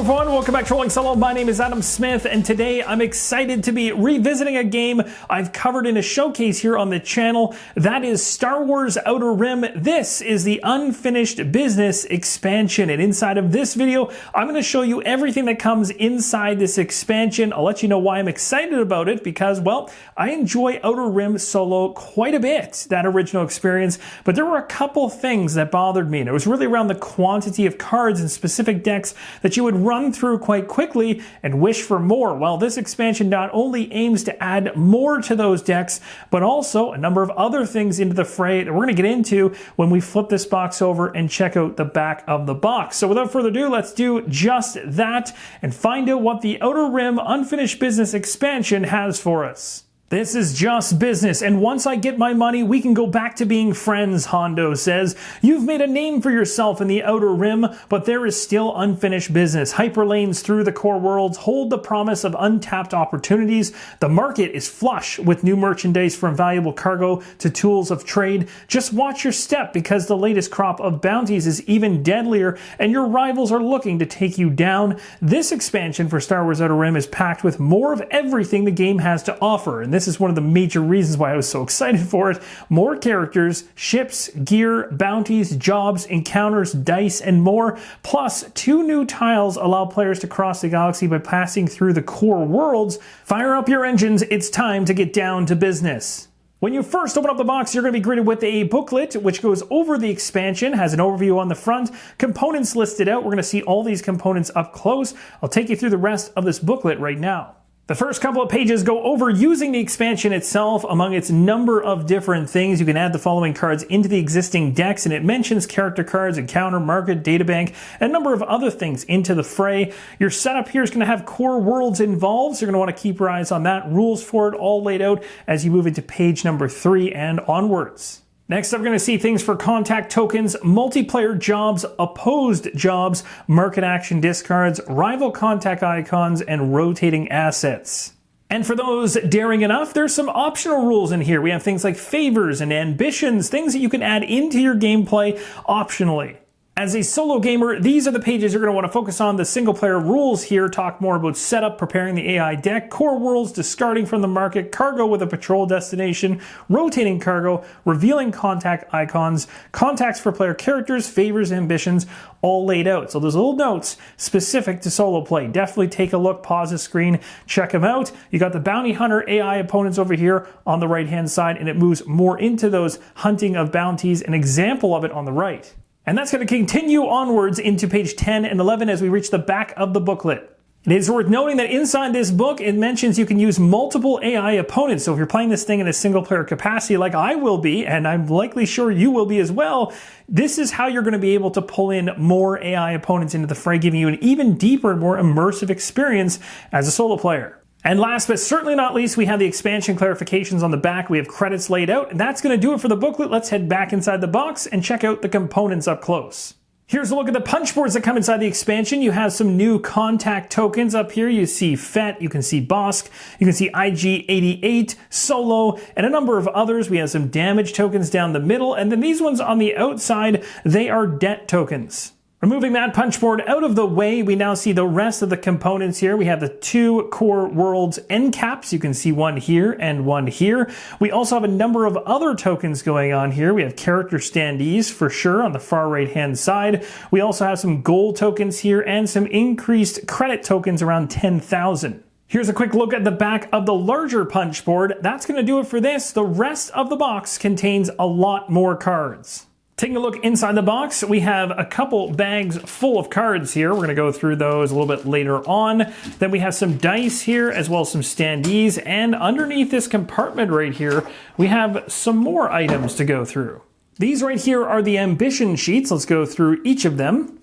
Hello everyone, welcome back to Rolling Solo. My name is Adam Smith, and today I'm excited to be revisiting a game I've covered in a showcase here on the channel. That is Star Wars Outer Rim. This is the Unfinished Business expansion, and inside of this video, I'm going to show you everything that comes inside this expansion. I'll let you know why I'm excited about it, because, well, I enjoy Outer Rim Solo quite a bit, that original experience, but there were a couple things that bothered me, and it was really around the quantity of cards and specific decks that you would run through quite quickly and wish for more. Well, this expansion not only aims to add more to those decks, but also a number of other things into the fray that we're going to get into when we flip this box over and check out the back of the box. So without further ado, let's do just that and find out what the Outer Rim Unfinished Business expansion has for us. This is just business, and once I get my money, we can go back to being friends, Hondo says. You've made a name for yourself in the Outer Rim, but there is still unfinished business. Hyperlanes through the core worlds hold the promise of untapped opportunities. The market is flush with new merchandise from valuable cargo to tools of trade. Just watch your step, because the latest crop of bounties is even deadlier, and your rivals are looking to take you down. This expansion for Star Wars Outer Rim is packed with more of everything the game has to offer, and this is one of the major reasons why I was so excited for it. More characters, ships, gear, bounties, jobs, encounters, dice, and more. Plus, 2 new tiles allow players to cross the galaxy by passing through the core worlds. Fire up your engines, it's time to get down to business. When you first open up the box, you're going to be greeted with a booklet which goes over the expansion, has an overview on the front, components listed out. We're going to see all these components up close. I'll take you through the rest of this booklet right now. The first couple of pages go over using the expansion itself. Among its number of different things, you can add the following cards into the existing decks, and it mentions character cards, encounter, market, databank, and a number of other things into the fray. Your setup here is going to have core worlds involved, so you're going to want to keep your eyes on that. Rules for it all laid out as you move into page number 3 and onwards. Next up, we're going to see things for contact tokens, multiplayer jobs, opposed jobs, market action discards, rival contact icons, and rotating assets. And for those daring enough, there's some optional rules in here. We have things like favors and ambitions, things that you can add into your gameplay optionally. As a solo gamer, these are the pages you're going to want to focus on. The single player rules here talk more about setup, preparing the AI deck, core worlds, discarding from the market, cargo with a patrol destination, rotating cargo, revealing contact icons, contacts for player characters, favors, ambitions, all laid out. So there's little notes specific to solo play. Definitely take a look, pause the screen, check them out. You got the bounty hunter AI opponents over here on the right hand side, and it moves more into those hunting of bounties, an example of it on the right. And that's going to continue onwards into page 10 and 11 as we reach the back of the booklet. It is worth noting that inside this book, it mentions you can use multiple AI opponents. So if you're playing this thing in a single player capacity like I will be, and I'm likely sure you will be as well, this is how you're going to be able to pull in more AI opponents into the fray, giving you an even deeper, more immersive experience as a solo player. And last but certainly not least, we have the expansion clarifications on the back. We have credits laid out, and that's going to do it for the booklet. Let's head back inside the box and check out the components up close. Here's a look at the punch boards that come inside the expansion. You have some new contact tokens up here. You see FET, you can see Bosk, you can see IG-88, Solo, and a number of others. We have some damage tokens down the middle, and then these ones on the outside, they are debt tokens. Removing that punch board out of the way, we now see the rest of the components here. We have the 2 core worlds end caps. You can see one here and one here. We also have a number of other tokens going on here. We have character standees for sure on the far right hand side. We also have some gold tokens here and some increased credit tokens around 10,000. Here's a quick look at the back of the larger punch board. That's going to do it for this. The rest of the box contains a lot more cards. Taking a look inside the box, we have a couple bags full of cards here. We're going to go through those a little bit later on. Then we have some dice here, as well as some standees. And underneath this compartment right here, we have some more items to go through. These right here are the ambition sheets. Let's go through each of them.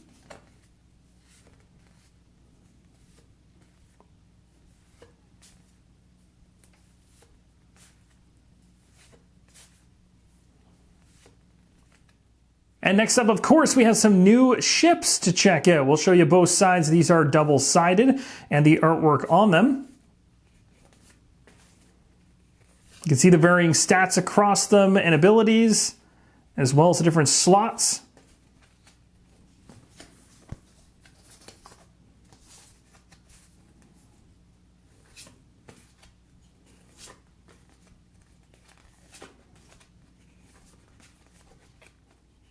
And next up, of course, we have some new ships to check out. We'll show you both sides. These are double-sided and the artwork on them. You can see the varying stats across them and abilities, as well as the different slots.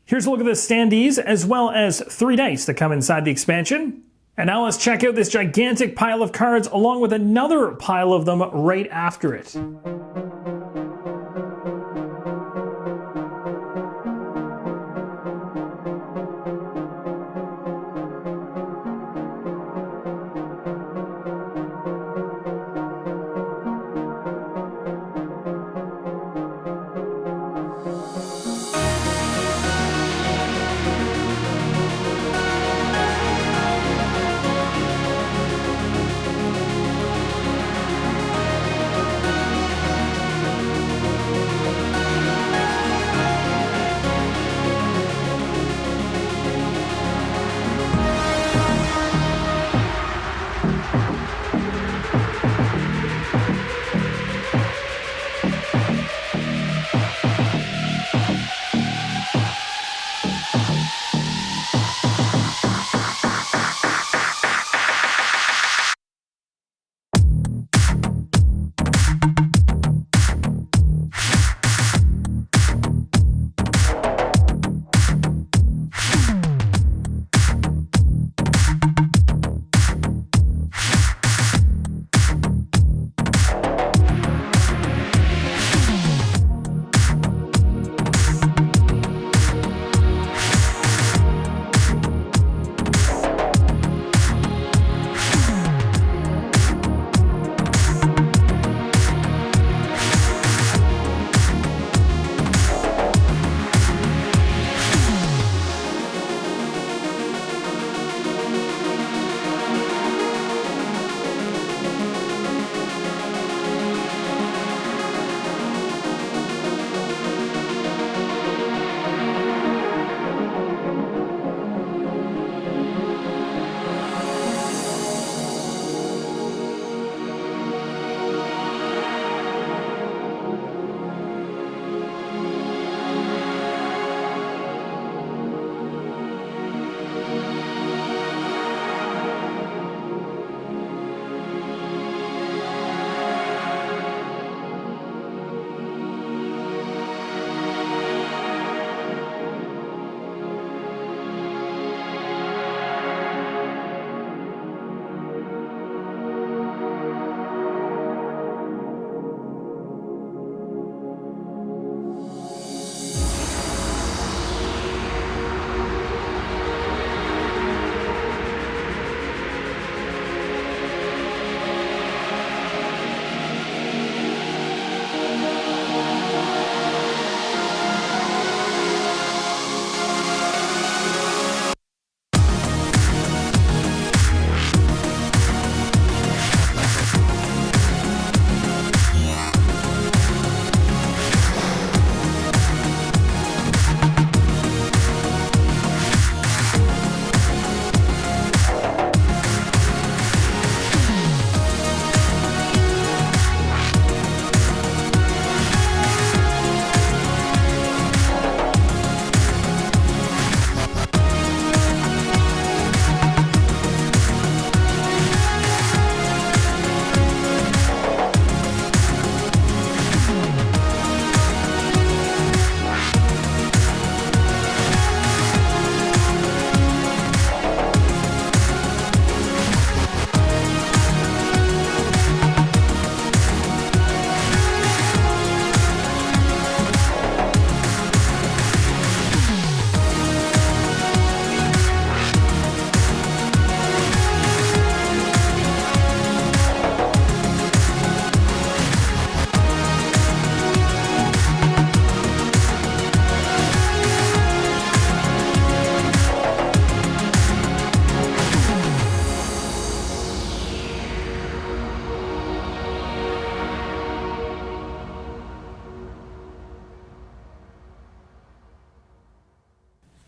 Here's a look at the standees, as well as 3 dice that come inside the expansion. And now let's check out this gigantic pile of cards along with another pile of them right after it.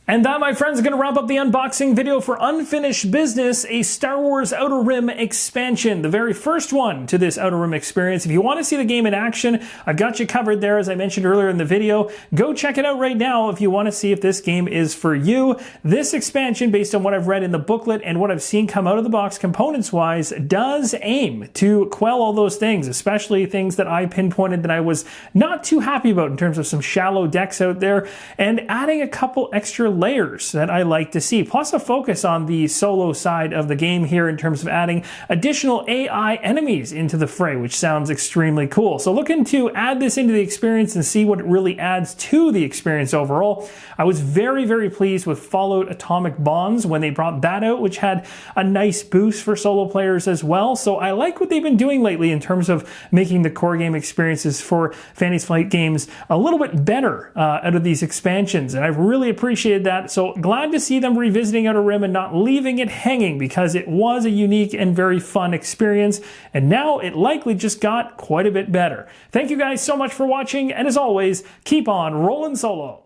And that, my friends, is going to wrap up the unboxing video for Unfinished Business, a Star Wars Outer Rim expansion, the very first one to this Outer Rim experience. If you want to see the game in action, I've got you covered there, as I mentioned earlier in the video. Go check it out right now if you want to see if this game is for you. This expansion, based on what I've read in the booklet and what I've seen come out of the box components-wise, does aim to quell all those things, especially things that I pinpointed that I was not too happy about in terms of some shallow decks out there, and adding a couple extra layers that I like to see, plus a focus on the solo side of the game here in terms of adding additional AI enemies into the fray, which sounds extremely cool. So looking to add this into the experience and see what it really adds to the experience overall. I was very, very pleased with Fallout Atomic Bonds when they brought that out, which had a nice boost for solo players as well. So I like what they've been doing lately in terms of making the core game experiences for Fantasy Flight games a little bit better out of these expansions, and I've really appreciated that. So glad to see them revisiting Outer Rim and not leaving it hanging, because it was a unique and very fun experience, and now it likely just got quite a bit better. Thank you guys so much for watching, and as always, keep on rolling solo.